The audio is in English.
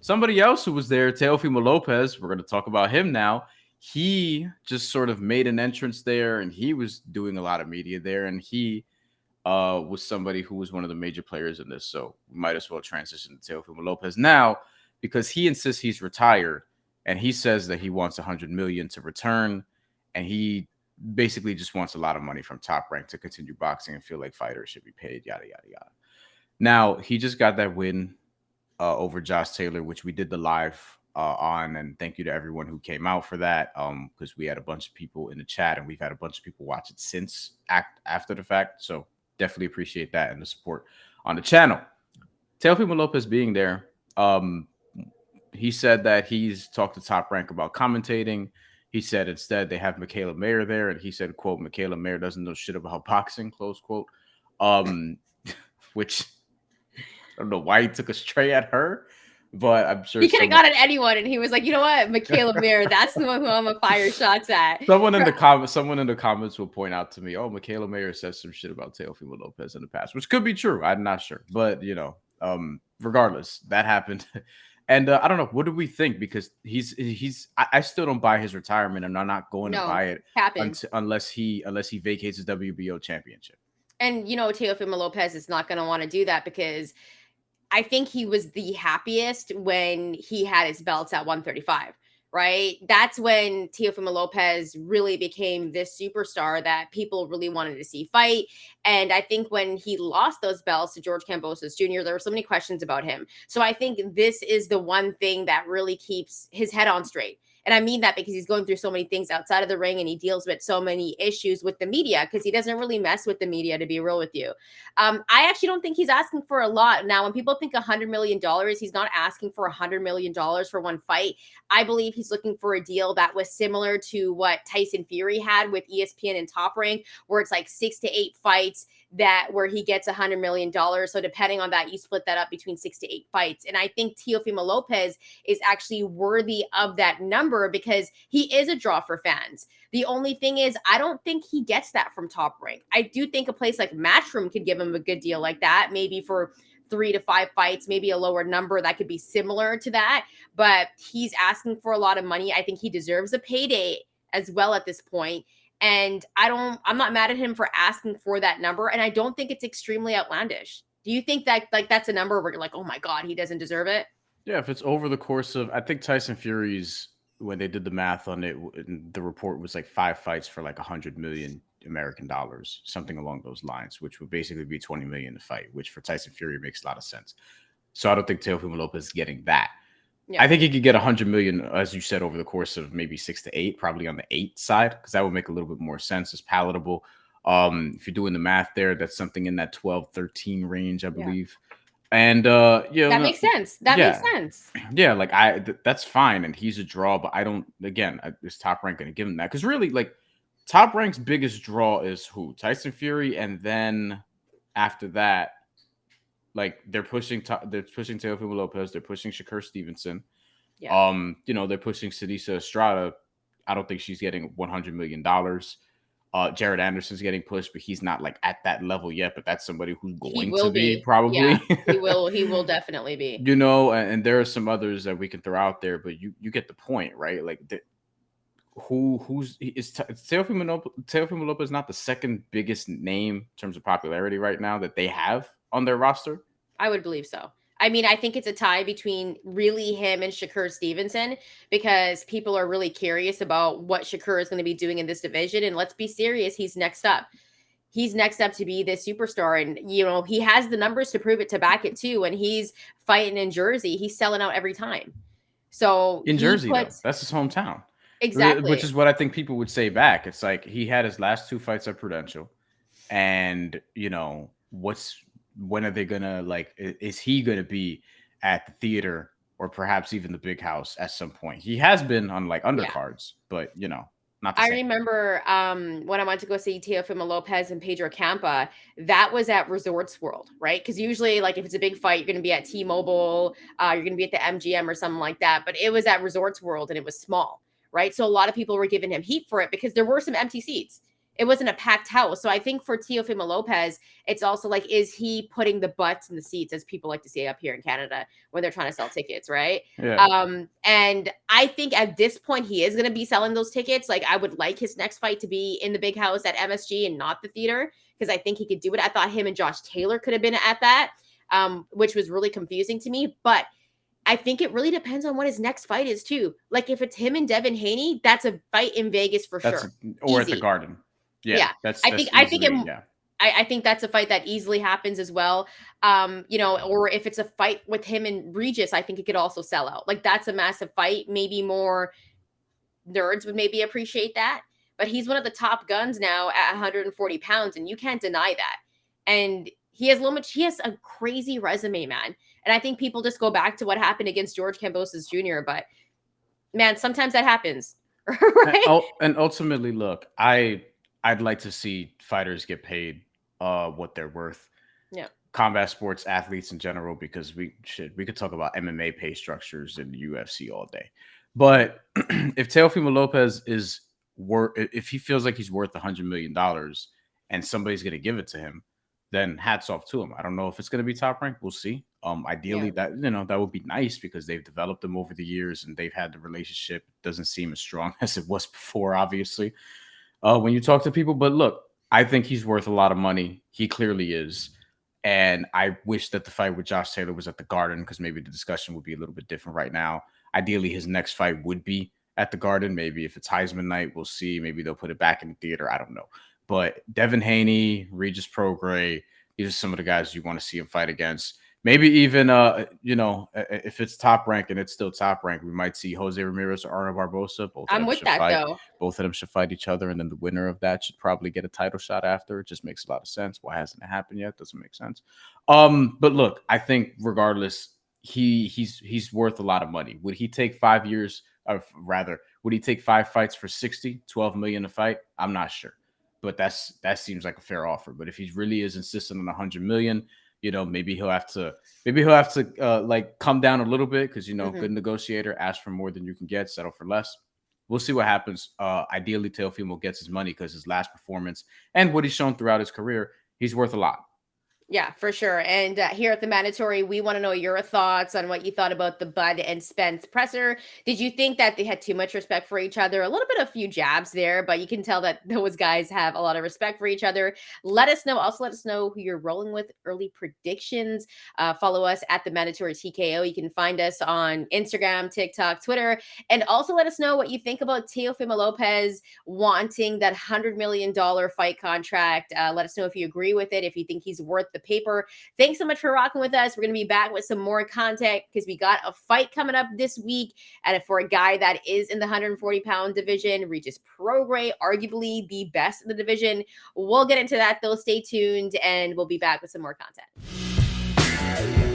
somebody else who was there, Teofimo Lopez, we're going to talk about him now. He just sort of made an entrance there, and he was doing a lot of media there, and he was somebody who was one of the major players in this. So we might as well transition to Teofimo Lopez now, because he insists he's retired, and he says that he wants $100 million to return, and he basically just wants a lot of money from Top Rank to continue boxing and feel like fighters should be paid, yada, yada, yada. Now, he just got that win over Josh Taylor, which we did the live on, and thank you to everyone who came out for that, because we had a bunch of people in the chat, and we've had a bunch of people watch it since after the fact, so definitely appreciate that and the support on the channel. Teofimo Lopez being there, he said that he's talked to Top Rank about commentating. He said instead they have Michaela Mayer there, and he said, quote, Michaela Mayer doesn't know shit about boxing, close quote, which I don't know why he took a stray at her, but I'm sure he could have got at anyone, and he was like, you know what, Michaela Mayer, that's the one who I'm gonna fire shots at. Someone in the comments will point out to me, oh, Michaela Mayer says some shit about Teofimo Lopez in the past, which could be true. I'm not sure, but you know, regardless, that happened. And I don't know, what do we think? Because I still don't buy his retirement, and I'm not going to buy it unless he vacates his WBO championship. And you know, Teofimo Lopez is not going to want to do that, because I think he was the happiest when he had his belts at 135, right? That's when Teofimo Lopez really became this superstar that people really wanted to see fight. And I think when he lost those belts to George Kambosos Jr., there were so many questions about him. So I think this is the one thing that really keeps his head on straight. And I mean that because he's going through so many things outside of the ring, and he deals with so many issues with the media, because he doesn't really mess with the media, to be real with you. I actually don't think he's asking for a lot. Now, when people think $100 million, he's not asking for $100 million for one fight. I believe he's looking for a deal that was similar to what Tyson Fury had with ESPN and Top Rank, where it's like 6 to 8 fights where he gets $100 million. So depending on that, you split that up between 6 to 8 fights. And I think Teofimo Lopez is actually worthy of that number, because he is a draw for fans. The only thing is, I don't think he gets that from Top Rank. I do think a place like Matchroom could give him a good deal like that, maybe for 3 to 5 fights, maybe a lower number that could be similar to that. But he's asking for a lot of money. I think he deserves a payday as well at this point. And I'm not mad at him for asking for that number. And I don't think it's extremely outlandish. Do you think that that's a number where you're like, oh my God, he doesn't deserve it? Yeah, if it's over the course of, I think Tyson Fury's, when they did the math on it, the report was like 5 fights for like 100 million American dollars, something along those lines, which would basically be 20 million to fight, which for Tyson Fury makes a lot of sense. So I don't think Teofimo Lopez is getting that. Yeah. I think he could get 100 million, as you said, over the course of maybe 6 to 8, probably on the 8 side, because that would make a little bit more sense. It's palatable. If you're doing the math there, that's something in that 12, 13 range, I believe. Yeah. And that makes sense. Makes sense. Yeah, like that's fine, and he's a draw, but I don't. Again, is Top Rank going to give him that? Because really, like, Top Rank's biggest draw is who? Tyson Fury, and then after that, like they're pushing Teofimo Lopez, they're pushing Shakur Stevenson. Yeah. You know, they're pushing Seniesa Estrada. I don't think she's getting $100 million. Jared Anderson's getting pushed, but he's not like at that level yet. But that's somebody who's going to be probably. Yeah, he will definitely be. You know, and there are some others that we can throw out there, but you get the point, right? Like, who's Teofimo Lopez not the second biggest name in terms of popularity right now that they have on their roster? I would believe so. I mean, I think it's a tie between really him and Shakur Stevenson, because people are really curious about what Shakur is going to be doing in this division. And let's be serious, he's next up. He's next up to be this superstar. And, you know, he has the numbers to prove it, to back it too. When he's fighting in Jersey, he's selling out every time. So in Jersey, though, that's his hometown. Exactly. Which is what I think people would say back. It's like he had his last 2 fights at Prudential. And, you know, when are they gonna, like, is he gonna be at the theater or perhaps even the big house at some point? He has been on like undercards, but you know, not the same. Remember when I went to go see Teofimo Lopez and Pedro Campa, that was at Resorts World, right? Because usually, like, if it's a big fight, you're gonna be at T-Mobile, you're gonna be at the MGM or something like that. But it was at Resorts World, and it was small, right? So a lot of people were giving him heat for it because there were some empty seats. it wasn't a packed house. So I think for Teofimo Lopez, it's also like, is he putting the butts in the seats, as people like to say up here in Canada when they're trying to sell tickets, right? Yeah. And I think at this point he is going to be selling those tickets. Like, I would like his next fight to be in the big house at MSG and not the theater, because I think he could do it. I thought him and Josh Taylor could have been at that, which was really confusing to me. But I think it really depends on what his next fight is too. Like, if it's him and Devin Haney, that's a fight in Vegas for sure. Or at the Easy. Garden. Yeah, Yeah. that's I think I think that's a fight that easily happens as well. Or if it's a fight with him and Regis, I think it could also sell out. Like, that's a massive fight. Maybe more nerds would maybe appreciate that. But he's one of the top guns now at 140 pounds, and you can't deny that. And he has a crazy resume, man. And I think people just go back to what happened against George Kambosos Jr. But man, sometimes that happens. Right? And ultimately, look, I'd like to see fighters get paid what they're worth. Yeah. Combat sports athletes in general, because we could talk about MMA pay structures in the UFC all day. But if Teofimo Lopez if he feels like he's worth $100 million and somebody's going to give it to him, then hats off to him. I don't know if it's going to be Top Rank. We'll see. Ideally, that would be nice, because they've developed them over the years and they've had the relationship. It doesn't seem as strong as it was before, obviously, when you talk to people. But look, I think he's worth a lot of money. He clearly is. And I wish that the fight with Josh Taylor was at the Garden, because maybe the discussion would be a little bit different right now. Ideally, his next fight would be at the Garden. Maybe if it's Heisman night, we'll see. Maybe they'll put it back in the theater. I don't know. But Devin Haney, Regis Prograis, these are some of the guys you want to see him fight against. Maybe even, if it's Top Rank and it's still Top Rank, we might see Jose Ramirez or Arno Barbosa. I'm with that, though. Both of them should fight each other, and then the winner of that should probably get a title shot after. It just makes a lot of sense. Why hasn't it happened yet? Doesn't make sense. But look, I think regardless, he's worth a lot of money. Would he take 5 years, or rather, would he take 5 fights for 12 million a fight? I'm not sure, but that seems like a fair offer. But if he really is insistent on 100 million, maybe he'll have to like come down a little bit, because good negotiator, ask for more than you can get, settle for less. We'll see what happens. Ideally, Teofimo gets his money, because his last performance and what he's shown throughout his career, he's worth a lot. Yeah, for sure. And here at TheMandatory, we want to know your thoughts on what you thought about the Bud and Spence presser. Did you think that they had too much respect for each other? A little bit of a few jabs there, but you can tell that those guys have a lot of respect for each other. Let us know. Also, let us know who you're rolling with. Early predictions. Follow us at TheMandatory TKO. You can find us on Instagram, TikTok, Twitter. And also let us know what you think about Teofimo Lopez wanting that $100 million fight contract. Let us know if you agree with it, if you think he's worth the paper. Thanks so much for rocking with us. We're going to be back with some more content, because we got a fight coming up this week for a guy that is in the 140-pound division, Regis Prograis, arguably the best in the division. We'll get into that, though. Stay tuned, and we'll be back with some more content.